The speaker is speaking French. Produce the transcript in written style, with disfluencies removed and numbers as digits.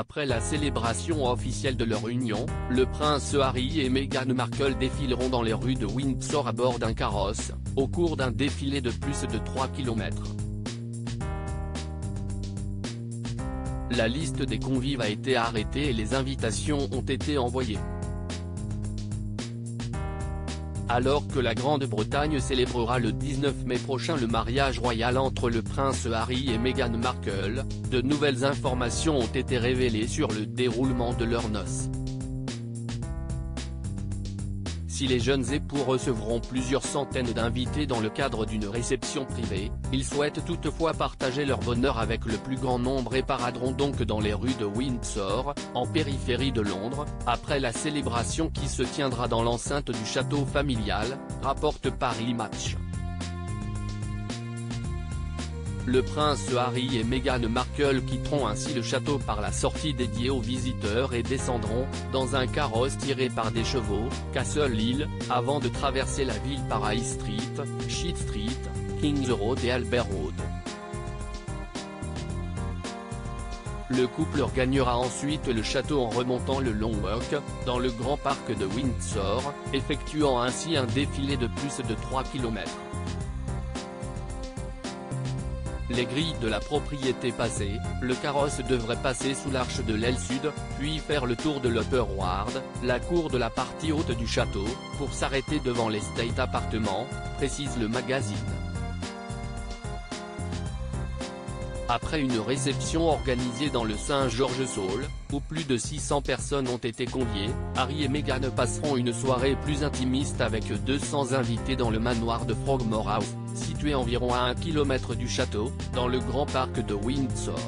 Après la célébration officielle de leur union, le prince Harry et Meghan Markle défileront dans les rues de Windsor à bord d'un carrosse, au cours d'un défilé de plus de 3 km. La liste des convives a été arrêtée et les invitations ont été envoyées. Alors que la Grande-Bretagne célébrera le 19 mai prochain le mariage royal entre le prince Harry et Meghan Markle, de nouvelles informations ont été révélées sur le déroulement de leurs noces. Si les jeunes époux recevront plusieurs centaines d'invités dans le cadre d'une réception privée, ils souhaitent toutefois partager leur bonheur avec le plus grand nombre et paraderont donc dans les rues de Windsor, en périphérie de Londres, après la célébration qui se tiendra dans l'enceinte du château familial, rapporte Paris Match. Le prince Harry et Meghan Markle quitteront ainsi le château par la sortie dédiée aux visiteurs et descendront, dans un carrosse tiré par des chevaux, Castle Hill, avant de traverser la ville par High Street, Sheet Street, King's Road et Albert Road. Le couple regagnera ensuite le château en remontant le Long Walk, dans le grand parc de Windsor, effectuant ainsi un défilé de plus de 3 km. Les grilles de la propriété passées, le carrosse devrait passer sous l'arche de l'aile sud, puis faire le tour de l'Upper Ward, la cour de la partie haute du château, pour s'arrêter devant l'Estate Appartement, précise le magazine. Après une réception organisée dans le St George's Hall, où plus de 600 personnes ont été conviées, Harry et Meghan passeront une soirée plus intimiste avec 200 invités dans le manoir de Frogmore House, situé environ à 1 km du château, dans le grand parc de Windsor.